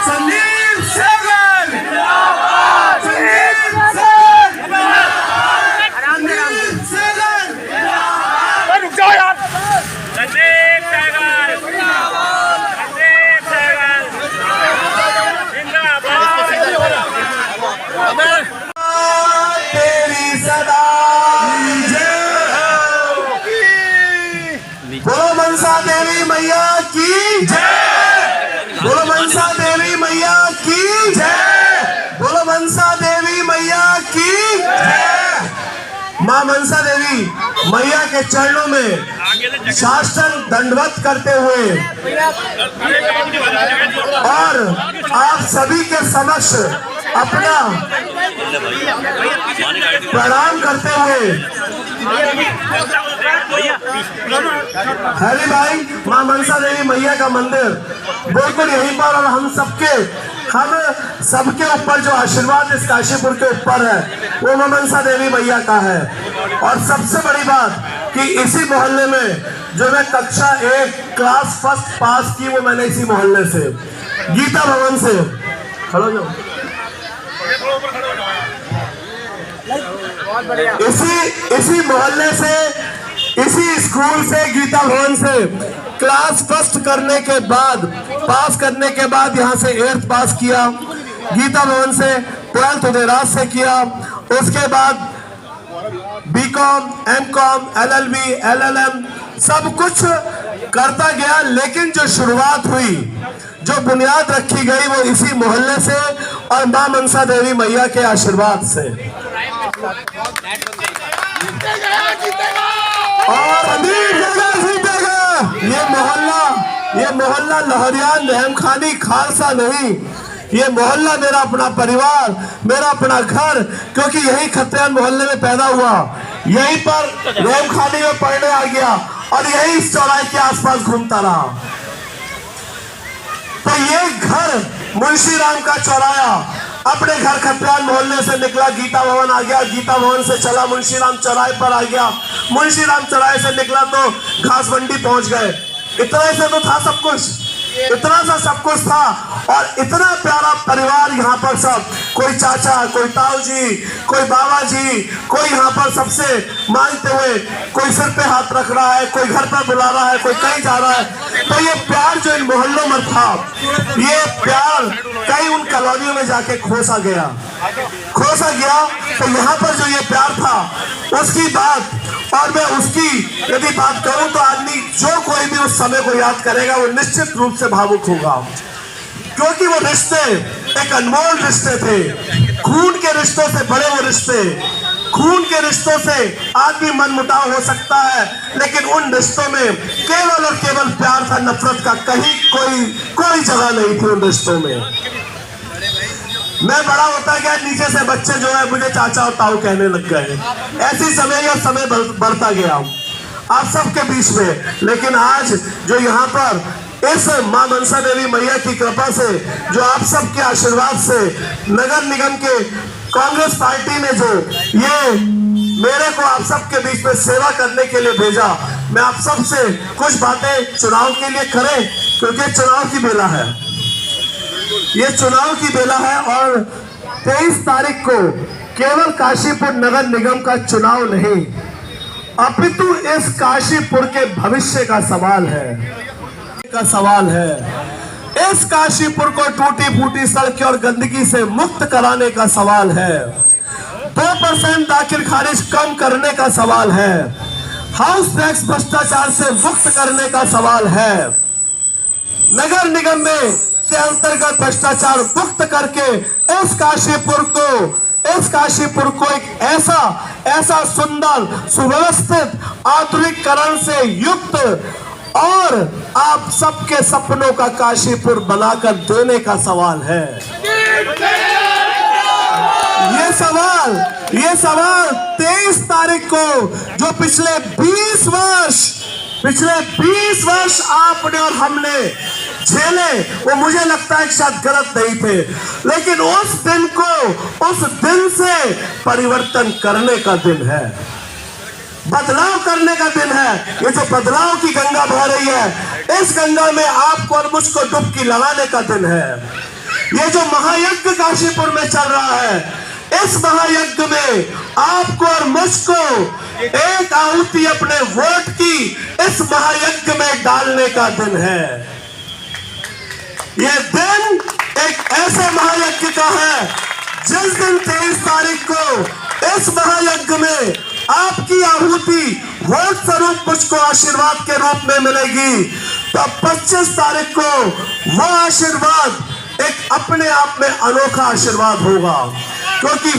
संदीप सहगल रुक जाओ यार। संदीप सहगल जिंदाबाद। तेरी सदा बोलो मनसा देवी मैया की जय। बोलो मनसा देवी मैया की जय। बोलो मनसा देवी मैया की जय। मां मनसा देवी मैया के चरणों में शासन दंडवत करते हुए और आप सभी के समक्ष अपना प्रणाम करते हुए हरी भाई मां मनसा देवी मैया का मंदिर बिल्कुल यहीं पर और हम सबके ऊपर जो आशीर्वाद इस काशीपुर के ऊपर है वो मां मनसा देवी मैया का है। और सबसे बड़ी बात कि इसी मोहल्ले में जो मैं कक्षा 1 क्लास फर्स्ट पास की वो मैंने इसी मोहल्ले से गीता भवन से खड़ो जाओ इसी मोहल्ले से इसी स्कूल से गीता भवन से क्लास फर्स्ट करने के बाद पास करने के बाद यहाँ से 8th पास किया। गीता भवन से 12th उदयराज से किया। उसके बाद बीकॉम एमकॉम LLB LLM सब कुछ करता गया। लेकिन जो शुरुआत हुई जो बुनियाद रखी गई वो इसी मोहल्ले से और मां मनसा देवी मैया के आशीर्वाद से। और जीतेगा ये मोहल्ला लहरियान रहमखानी खालसा नहीं, ये मोहल्ला मेरा अपना परिवार मेरा अपना घर, क्योंकि यही खत्रियान मोहल्ले में पैदा हुआ, यहीं पर रहमखानी में पढ़ने आ गया और यही इस चौराहे के आसपास घूमता रहा। तो ये घर मुंशी राम का चौराया अपने घर खत्रियान मोहल्ले से निकला, गीता भवन आ गया, गीता भवन से चला मुंशी राम चौराहे पर आ गया, मुंशी राम चौराहे से निकला तो घास मंडी पहुंच गए। इतना से तो था सब कुछ, इतना सा सब कुछ था और इतना प्यारा परिवार यहाँ पर सब, कोई चाचा कोई ताऊ जी कोई बाबा जी, कोई यहाँ पर सबसे मांगते हुए, कोई सिर पे हाथ रख रहा है, कोई घर पर बुला रहा है, कोई कहीं जा रहा है। तो ये प्यार जो इन मोहल्लों में था ये प्यार कई उन कॉलोनियों में जाके खोसा गया। तो यहाँ पर जो ये प्यार था उसकी बात, और मैं उसकी यदि बात करूं तो आदमी जो कोई भी उस समय को याद करेगा वो निश्चित रूप से भावुक होगा, क्योंकि वो रिश्ते एक अनमोल रिश्ते थे। खून के रिश्तों से बड़े वो रिश्ते, खून के रिश्तों से आदमी मनमुटाव हो सकता है, लेकिन उन रिश्तों में केवल और केवल प्यार था, नफरत का कहीं कोई जगह नहीं थी उन रिश्तों में। मैं बड़ा होता गया, नीचे से बच्चे जो है मुझे चाचा और ताऊ कहने लग गए। ऐसी समय बढ़ता गया आप सबके बीच में। लेकिन आज जो यहाँ पर इस मां मनसा देवी मैया की कृपा से, जो आप सबके आशीर्वाद से नगर निगम के कांग्रेस पार्टी ने जो ये मेरे को आप सबके बीच में सेवा करने के लिए भेजा, मैं आप सबसे कुछ बातें चुनाव के लिए करें, क्योंकि चुनाव की बेला है, ये चुनाव की बेला है। और 23 तारीख को केवल काशीपुर नगर निगम का चुनाव नहीं, अपितु इस काशीपुर के भविष्य का सवाल है। इस काशीपुर को टूटी फूटी सड़कें और गंदगी से मुक्त कराने का सवाल है। 2% दाखिल खारिज कम करने का सवाल है। हाउस टैक्स भ्रष्टाचार से मुक्त करने का सवाल है। नगर निगम में के अंतर्गत भ्रष्टाचार मुक्त करके इस काशीपुर को एक ऐसा सुंदर सुव्यवस्थित आधुनिकीकरण से युक्त और आप सबके सपनों का काशीपुर बनाकर देने का सवाल है। ये सवाल 23 तारीख को जो पिछले 20 वर्ष आपने और हमने झेले, वो मुझे लगता है शायद गलत नहीं थे, लेकिन उस दिन से परिवर्तन करने का दिन है, बदलाव करने का दिन है। ये जो बदलाव की गंगा बह रही है, इस गंगा में आपको और मुझको डुबकी लगाने का दिन है। ये जो महायज्ञ काशीपुर में चल रहा है, इस महायज्ञ में आपको और मुझको एक आहुति अपने वोट की इस महायज्ञ में डालने का दिन है। यह दिन एक ऐसे महायज्ञ का है जिस दिन 23 तारीख को इस महायज्ञ में आपकी आहुति वोट स्वरूप मुझको आशीर्वाद के रूप में मिलेगी, तो 25 तारीख को वह आशीर्वाद एक अपने आप में अनोखा आशीर्वाद होगा, क्योंकि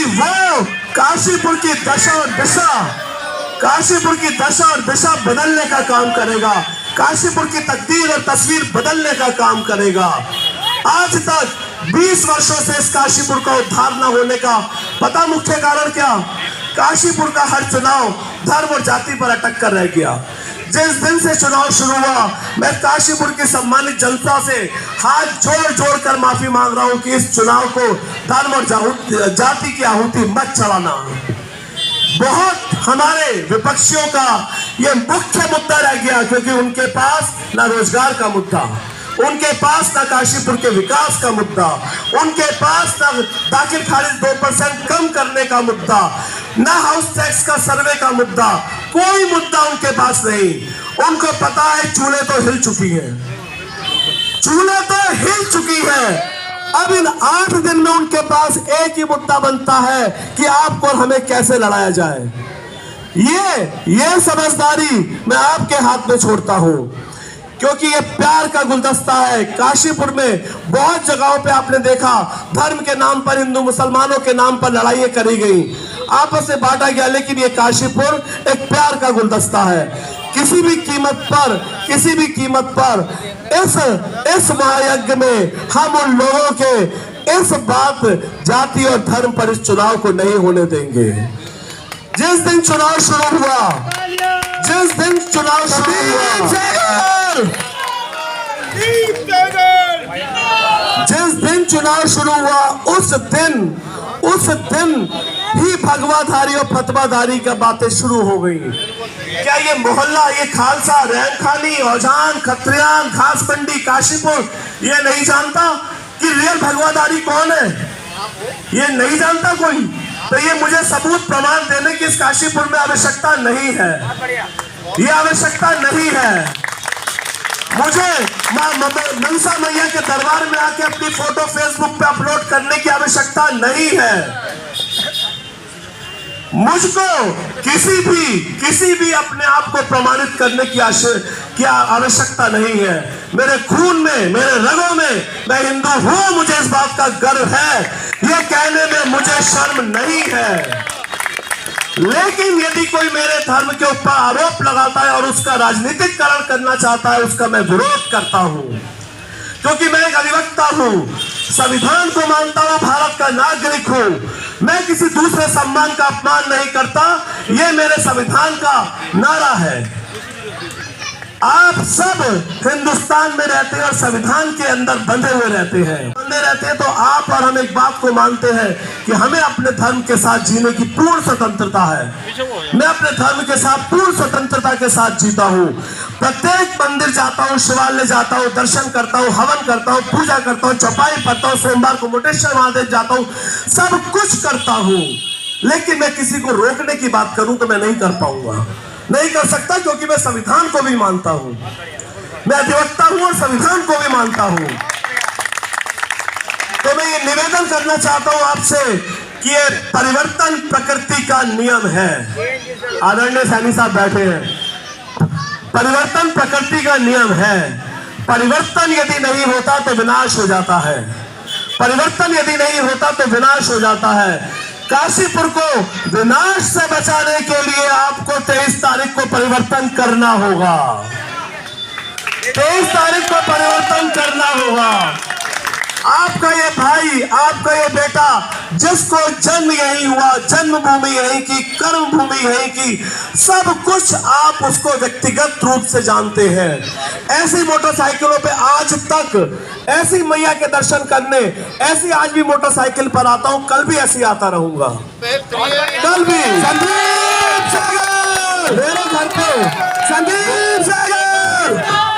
वो काशीपुर की दशा और दिशा, काशीपुर की दशा और दिशा बदलने का काम करेगा, काशीपुर की तकदीर और तस्वीर बदलने का काम करेगा। आज तक 20 वर्षों से इस काशीपुर का उद्धार न होने का पता मुख्य कारण क्या? काशीपुर का हर चुनाव धर्म और जाति पर अटक कर रह गया। जिस दिन से चुनाव शुरू हुआ, मैं काशीपुर की सम्मानित जनता से हाथ जोड़ जोड़ कर माफी मांग रहा हूं कि इस चुनाव को धर्म और जाति की आहुति मत चढ़ाना। बहुत हमारे विपक्षियों का यह मुख्य मुद्दा रह गया, क्योंकि उनके पास ना रोजगार का मुद्दा, उनके पास ना काशीपुर के विकास का मुद्दा, उनके पास ना दाखिल खारिज 2% कम करने का मुद्दा, ना हाउस टैक्स का सर्वे का मुद्दा, कोई मुद्दा उनके पास नहीं। उनको पता है चूल्हे तो हिल चुकी है, चूल्हे तो हिल चुकी है। अब इन 8 दिन में उनके पास एक ही मुद्दा बनता है कि आपको और हमें कैसे लड़ाया जाए। ये समझदारी मैं आपके हाथ में छोड़ता हूं, क्योंकि ये प्यार का गुलदस्ता है। काशीपुर में बहुत जगहों पे आपने देखा धर्म के नाम पर, हिंदू मुसलमानों के नाम पर लड़ाइयां करी गई, आपस में बांटा गया, लेकिन ये काशीपुर एक प्यार का गुलदस्ता है। किसी भी कीमत पर इस महायज्ञ में हम उन लोगों के इस बात, जाति और धर्म पर इस चुनाव को नहीं होने देंगे। जिस दिन चुनाव शुरू हुआ, उस दिन ही भगवाधारी और फतवाधारी का बातें शुरू हो गई। क्या ये मोहल्ला, ये खालसा, रैनखानी, औजान, खत्रियान, घासमंडी, काशीपुर ये नहीं जानता कि रियल भगवाधारी कौन है? ये नहीं जानता कोई? तो ये मुझे सबूत प्रमाण देने की इस काशीपुर में आवश्यकता नहीं है, ये आवश्यकता नहीं है। मुझे मनसा मैया के दरबार में आके अपनी फोटो फेसबुक पे अपलोड करने की आवश्यकता नहीं है। मुझको किसी भी अपने आप को प्रमाणित करने की आवश्यकता नहीं है। मेरे खून में, मेरे रगों में मैं हिंदू हूं, मुझे इस बात का गर्व है, ये कहने में मुझे शर्म नहीं है। लेकिन यदि कोई मेरे धर्म के ऊपर आरोप लगाता है और उसका राजनीतिकरण करना चाहता है, उसका मैं विरोध करता हूं, क्योंकि मैं एक अधिवक्ता हूं, संविधान को मानता हूं, भारत का नागरिक हूं। मैं किसी दूसरे सम्मान का अपमान नहीं करता, यह मेरे संविधान का नारा है। आप सब हिंदुस्तान में रहते हैं और संविधान के अंदर बंधे हुए रहते हैं, तो आप और हम एक बात को मानते हैं कि हमें अपने धर्म के साथ जीने की पूर्ण स्वतंत्रता है। मैं अपने धर्म के साथ पूर्ण स्वतंत्रता के साथ जीता हूँ। प्रत्येक मंदिर जाता हूँ, शिवालय जाता हूँ, दर्शन करता हूँ, हवन करता हूँ, पूजा करता हूँ, चौपाई पढ़ता हूँ, सोमवार को मुटेश्वर महादेव जाता हूँ, सब कुछ करता हूँ। लेकिन मैं किसी को रोकने की बात करूं तो मैं नहीं कर पाऊंगा, नहीं कर सकता, क्योंकि मैं संविधान को भी मानता हूं, मैं अधिवक्ता हूं और संविधान को भी मानता हूं। तो मैं ये निवेदन करना चाहता हूं आपसे कि ये परिवर्तन प्रकृति का नियम है। आदरणीय सैनी साहब बैठे हैं। परिवर्तन प्रकृति का नियम है। परिवर्तन यदि नहीं होता तो विनाश हो जाता है, परिवर्तन यदि नहीं होता तो विनाश हो जाता है। काशीपुर को विनाश से बचाने के लिए आपको 23 तारीख को परिवर्तन करना होगा, 23 तारीख को परिवर्तन करना होगा। आपका ये भाई, आपका ये बेटा, जिसको जन्म यही हुआ, जन्मभूमि यही की, कर्म भूमि यही की, सब कुछ आप उसको व्यक्तिगत रूप से जानते हैं। ऐसी मोटरसाइकिलों पे आज तक, ऐसी मैया के दर्शन करने, ऐसी आज भी मोटरसाइकिल पर आता हूं, कल भी ऐसी आता रहूंगा, कल भी। संदीप सागर मेरे घर पे, संदीप सागर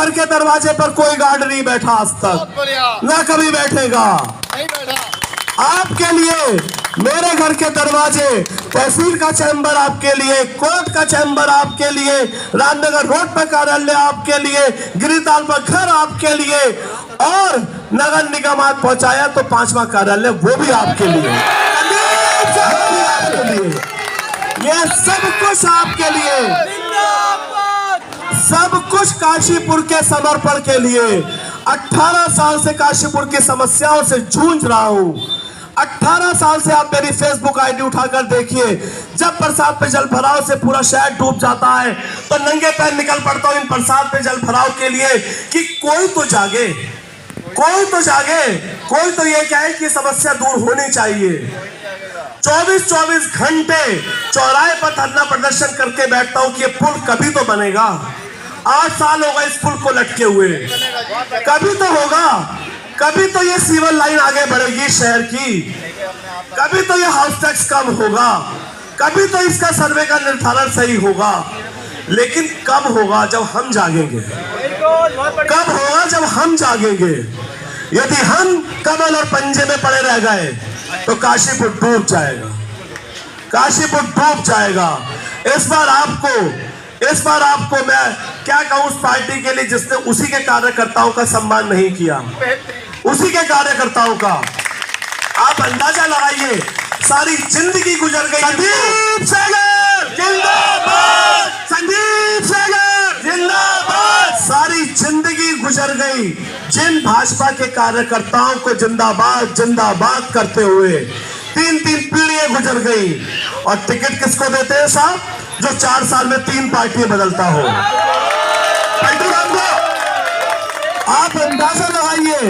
घर के दरवाजे पर कोई गार्ड नहीं बैठा आज तक, ना कभी बैठेगा। आपके लिए मेरे घर के दरवाजे, तहसील का चैम्बर आपके लिए, कोर्ट का चैम्बर आपके लिए, रामनगर रोड पर कार्यालय आपके लिए, गिरिताल पर घर आपके लिए, और नगर निगम आज पहुंचाया तो 5वां कार्यालय वो भी आपके लिए, आपके लिए। ये सब कुछ आपके लिए, सब कुछ काशीपुर के समर्पण के लिए। 18 साल से काशीपुर की समस्याओं से जूझ रहा हूं। 18 साल से आप मेरी फेसबुक आईडी उठाकर देखिए, जब बरसात पे जल भराव से पूरा शहर डूब जाता है तो नंगे पैर निकल पड़ता हूं इन बरसात पे जल भराव के लिए कि कोई तो जागे, कोई तो जागे, कोई तो ये कहे कि समस्या दूर होनी चाहिए। 24-24 घंटे चौराहे पर धरना प्रदर्शन करके बैठता हूं कि ये पुल कभी तो बनेगा। 8 साल होगा इस पुल को लटके हुए, कभी तो होगा, कभी तो ये सीवर लाइन आगे बढ़ेगी शहर की, कभी तो ये हाउस टैक्स कम होगा, कभी तो इसका सर्वे का निर्धारण सही होगा। लेकिन कब होगा? जब हम जागेंगे। कब होगा? जब हम जागेंगे। यदि हम कमल और पंजे में पड़े रह गए तो काशीपुर डूब जाएगा, काशीपुर डूब जाएगा। इस बार आपको मैं क्या कहूं उस पार्टी के लिए जिसने उसी के कार्यकर्ताओं का सम्मान नहीं किया, उसी के कार्यकर्ताओं का। आप अंदाजा लगाइए, सारी जिंदगी गुजर गई। संदीप सागर जिंदाबाद, संदीप सागर जिंदाबाद। सारी जिंदगी गुजर गई जिन भाजपा के कार्यकर्ताओं को जिंदाबाद जिंदाबाद करते हुए। 3-3 पीढ़ियां गुजर गई, और टिकट किसको देते हैं साहब? जो 4 साल में 3 पार्टियां बदलता हो। आप अंदाजा लगाइए,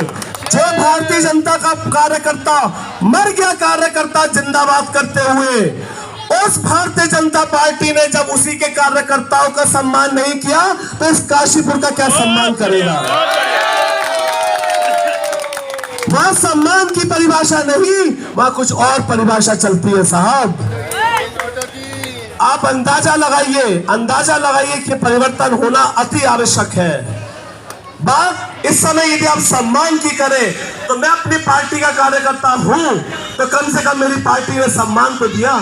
जो भारतीय जनता का कार्यकर्ता मर गया, कार्यकर्ता जिंदाबाद करते हुए, उस भारतीय जनता पार्टी ने जब उसी के कार्यकर्ताओं का सम्मान नहीं किया तो इस काशीपुर का क्या सम्मान करेगा? वहां सम्मान की परिभाषा नहीं, वहां कुछ और परिभाषा चलती है साहब। आप अंदाजा लगाइए कि परिवर्तन होना अति आवश्यक है। बात इस समय यदि आप सम्मान की करें तो मैं अपनी पार्टी का कार्यकर्ता हूं तो कम से कम मेरी पार्टी ने सम्मान तो दिया।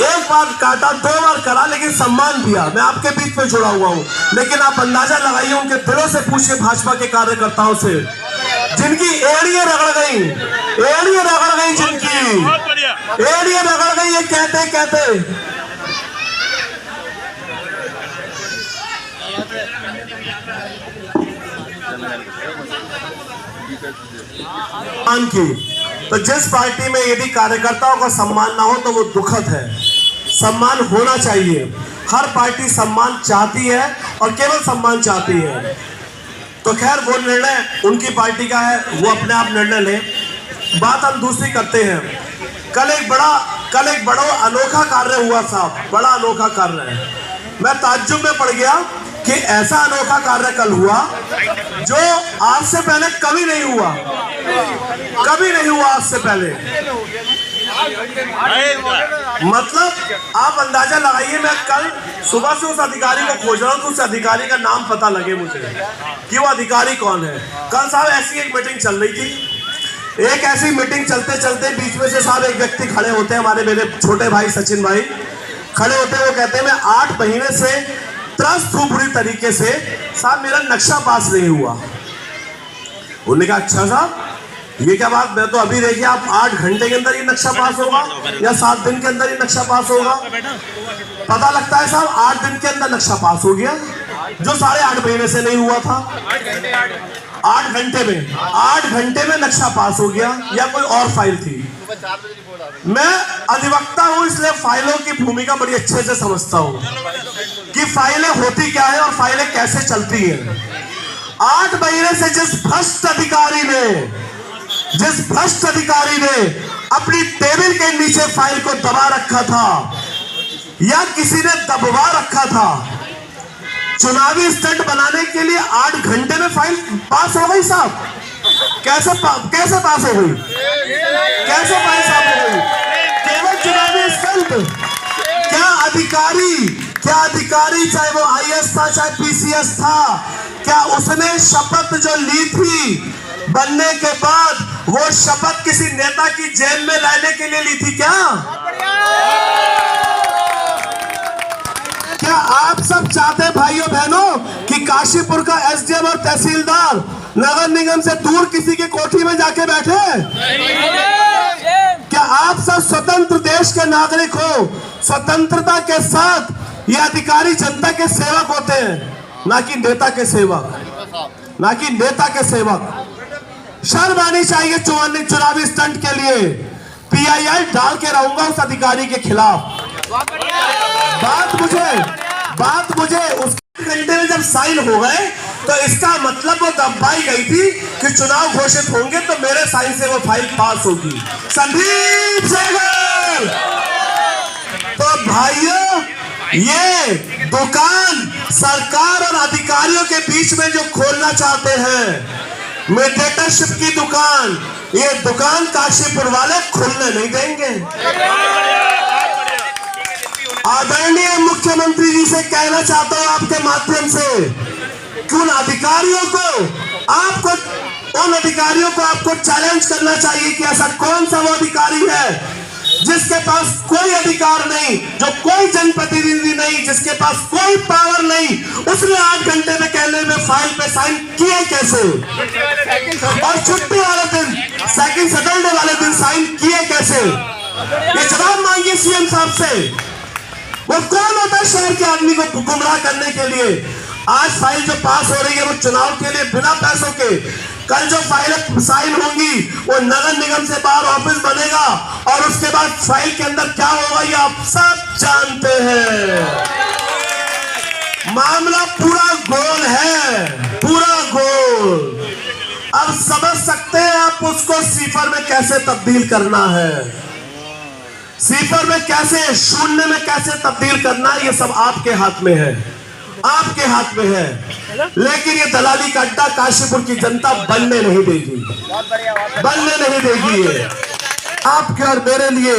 एक बार काटा, 2 बार करा, लेकिन सम्मान दिया। मैं आपके बीच में जुड़ा हुआ हूं, लेकिन आप अंदाजा लगाइए, उनके दिलों से पूछिए भाजपा के कार्यकर्ताओं से, जिनकी एड़ियां रगड़ गई, जिनकी एड़ियां रगड़ गई, ये कहते की। तो जिस पार्टी में यदि कार्यकर्ताओं का सम्मान ना हो तो वो दुखद है। सम्मान होना चाहिए। हर पार्टी सम्मान चाहती है और केवल सम्मान चाहती है। तो खैर वो निर्णय उनकी पार्टी का है, वो अपने आप निर्णय ले। बात हम दूसरी करते हैं। कल एक बड़ा अनोखा कार्य हुआ साहब, बड़ा अनोखा कार्य है। मैं ताज्जुब में पड़ गया कि ऐसा अनोखा कार्य कल हुआ जो आज से पहले कभी नहीं हुआ, आज से पहले। मतलब आप अंदाजा लगाइए, मैं कल सुबह से उस अधिकारी को खोज रहा हूं तो उस अधिकारी का नाम पता लगे मुझे कि वो अधिकारी कौन है। कल साहब ऐसी एक मीटिंग चल रही थी। एक ऐसी मीटिंग चलते चलते बीच में से साहब एक व्यक्ति खड़े होते हैं, हमारे मेरे छोटे भाई सचिन भाई खड़े होते हैं। वो कहते हैं मैं 8 महीने से त्रस्त हूं बुरी तरीके से, साहब मेरा नक्शा पास नहीं हुआ। उन्होंने कहा अच्छा साहब ये क्या बात? मैं तो अभी देखिए आप 8 घंटे के अंदर ये नक्शा पास होगा या 7 दिन के अंदर ये नक्शा पास होगा। पता लगता है साहब 8 दिन के अंदर नक्शा पास हो गया, जो 8.5 महीने से नहीं हुआ था। 8 घंटे में नक्शा पास हो गया, या कोई और फाइल थी। मैं अधिवक्ता हूं इसलिए फाइलों की भूमिका बड़ी अच्छे से समझता हूं कि फाइलें होती क्या है और फाइलें कैसे चलती हैं। 8 महीने से जिस भ्रष्ट अधिकारी ने अपनी टेबल के नीचे फाइल को दबा रखा था या किसी ने दबवा रखा था, चुनावी स्टंट बनाने के लिए 8 घंटे में फाइल पास हो गई साहब। कैसे पास हो गई? कैसे पास हो गई? केवल चुनावी स्टंट। क्या अधिकारी क्या अधिकारी, चाहे वो आईएएस था चाहे पीसीएस था, क्या उसने शपथ जो ली थी बनने के बाद, वो शपथ किसी नेता की जेल में रहने के लिए ली थी क्या? क्या आप सब चाहते हैं भाइयों बहनों कि काशीपुर का एसडीएम और तहसीलदार नगर निगम से दूर किसी की कोठी में जाके बैठे? क्या आप सब स्वतंत्र देश के नागरिक हो? स्वतंत्रता के साथ ये अधिकारी जनता के सेवक होते हैं, ना कि नेता के सेवक, ना कि नेता के सेवक। शर्म आनी चाहिए चुनावी स्टंट के लिए। पीआईएल डाल के रहूंगा उस अधिकारी के खिलाफ। बात मुझे उस घंटे में जब साइन हो गए तो इसका मतलब वो दबाई गई थी कि चुनाव घोषित होंगे तो मेरे साइन से वो फाइल पास होगी। संदीप सहगल। तो भाइयों, ये दुकान सरकार और अधिकारियों के बीच में जो खोलना चाहते हैं मेडिटेटरशिप की दुकान, ये दुकान काशीपुर वाले खुलने नहीं देंगे। आदरणीय मुख्यमंत्री जी से कहना चाहता हूं आपके माध्यम से कि उन अधिकारियों को आपको चैलेंज करना चाहिए कि ऐसा कौन सा वो अधिकारी है जिसके पास कोई अधिकार नहीं, जो कोई जनप्रतिनिधि नहीं, जिसके पास कोई पावर नहीं, उसने 8 घंटे में कहने में फाइल पे साइन किए कैसे? और छुट्टी वाले दिन, सेकंड सैटरडे वाले दिन साइन किए कैसे? ये जवाब मांगिए सीएम साहब से। वो कौन होता है शहर के आदमी को गुमराह करने के लिए? आज फाइल जो पास हो रही है वो चुनाव के लिए बिना पैसों के, कल जो फाइल साइन होंगी वो नगर निगम से बाहर ऑफिस बनेगा और उसके बाद फाइल के अंदर क्या होगा ये आप सब जानते हैं। मामला पूरा गोल है, पूरा गोल। अब समझ सकते हैं आप उसको सीफर में कैसे तब्दील करना है, सीफर में कैसे, शून्य में कैसे तब्दील करना है, ये सब आपके हाथ में है, आपके हाथ में है। लेकिन ये दलाली का अड्डा काशीपुर की जनता बनने नहीं देगी, बनने नहीं देगी। ये आपके और मेरे लिए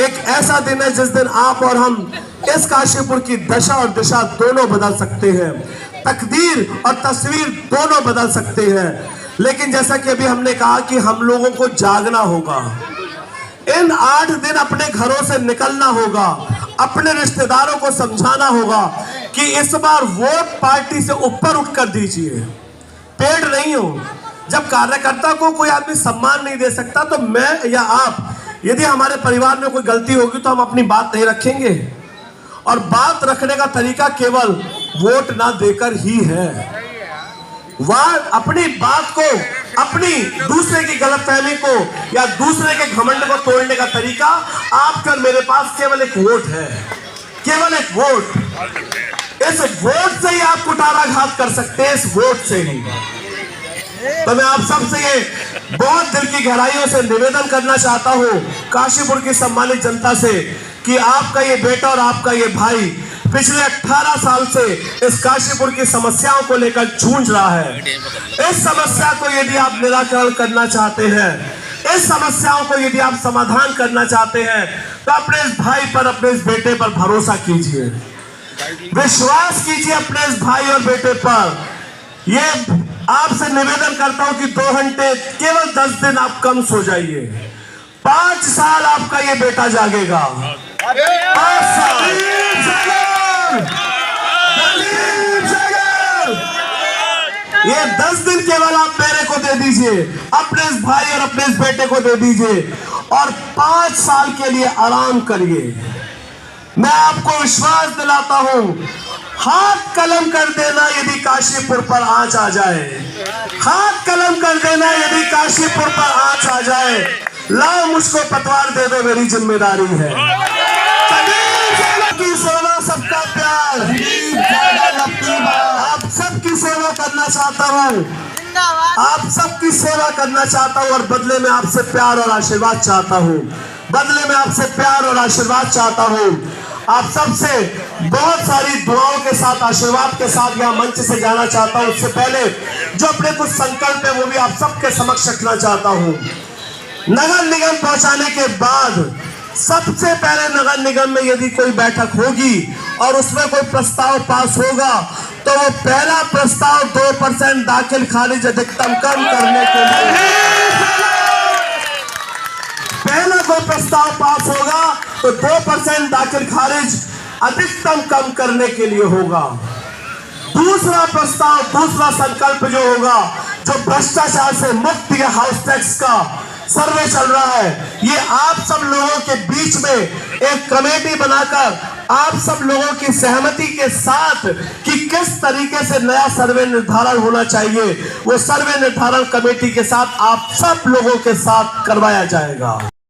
एक ऐसा दिन है जिस दिन आप और हम इस काशीपुर की दशा और दिशा दोनों बदल सकते हैं, तकदीर और तस्वीर दोनों बदल सकते हैं। लेकिन जैसा कि अभी हमने कहा कि हम लोगों को जागना होगा, इन 8 दिन अपने घरों से निकलना होगा, अपने रिश्तेदारों को समझाना होगा कि इस बार वोट पार्टी से ऊपर उठकर दीजिए, पेड़ नहीं हो। जब कार्यकर्ता को कोई आदमी सम्मान नहीं दे सकता तो मैं या आप, यदि हमारे परिवार में कोई गलती होगी तो हम अपनी बात नहीं रखेंगे, और बात रखने का तरीका केवल वोट ना देकर ही है। वह अपनी बात को, अपनी दूसरे की गलतफहमी को या दूसरे के घमंड को तोड़ने का तरीका आपके और मेरे पास केवल एक वोट है, केवल एक वोट। इस वोट से ही आप कुठाराघात कर सकते हैं, इस वोट से ही। तो मैं आप सबसे ये बहुत दिल की गहराइयों से निवेदन करना चाहता हूं, काशीपुर की सम्मानित जनता से, कि आपका ये बेटा और आपका ये भाई पिछले 18 साल से इस काशीपुर की समस्याओं को लेकर जूझ रहा है। इस समस्या को यदि आप निराकरण करना चाहते हैं, इस समस्याओं को यदि आप समाधान करना चाहते हैं, तो अपने इस भाई पर, अपने इस बेटे पर भरोसा कीजिए, विश्वास कीजिए अपने इस भाई और बेटे पर। ये आपसे निवेदन करता हूं कि 2 घंटे, केवल 10 दिन आप कम सो जाइए, 5 साल आपका ये बेटा जागेगा। 5 साल। ये 10 दिन केवल आप मेरे को दे दीजिए, अपने इस भाई और अपने इस बेटे को दे दीजिए, और 5 साल के लिए आराम करिए। मैं आपको विश्वास दिलाता हूं, हाथ कलम कर देना यदि काशीपुर पर आंच आ जाए, हाथ कलम कर देना यदि काशीपुर पर आंच आ जाए, लाओ मुझको पतवार दे दो, मेरी जिम्मेदारी है। सबकी सेवा, सबका प्यार, आप सबकी सेवा करना चाहता हूँ, आप सबकी सेवा करना चाहता हूँ, और बदले में आपसे प्यार और आशीर्वाद चाहता हूँ, बदले में आपसे प्यार और आशीर्वाद चाहता हूँ। आप सबसे बहुत सारी दुआओं के साथ, आशीर्वाद के साथ यहाँ मंच से जाना चाहता हूँ। उससे पहले जो अपने कुछ संकल्प है वो भी आप सबके समक्ष रखना चाहता हूँ। नगर निगम पहुंचाने के बाद सबसे पहले नगर निगम में यदि कोई बैठक होगी और उसमें कोई प्रस्ताव पास होगा तो वो पहला प्रस्ताव 2% दाखिल खारिज अधिकतम कम करने के लिए, पहला कोई प्रस्ताव पास होगा तो 2% दाखिल खारिज अधिकतम कम करने के लिए होगा। दूसरा प्रस्ताव, दूसरा संकल्प जो होगा, जो भ्रष्टाचार से मुक्त या हाउस टैक्स का सर्वे चल रहा है, ये आप सब लोगों के बीच में एक कमेटी बनाकर आप सब लोगों की सहमति के साथ कि किस तरीके से नया सर्वे निर्धारण होना चाहिए, वो सर्वे निर्धारण कमेटी के साथ आप सब लोगों के साथ करवाया जाएगा।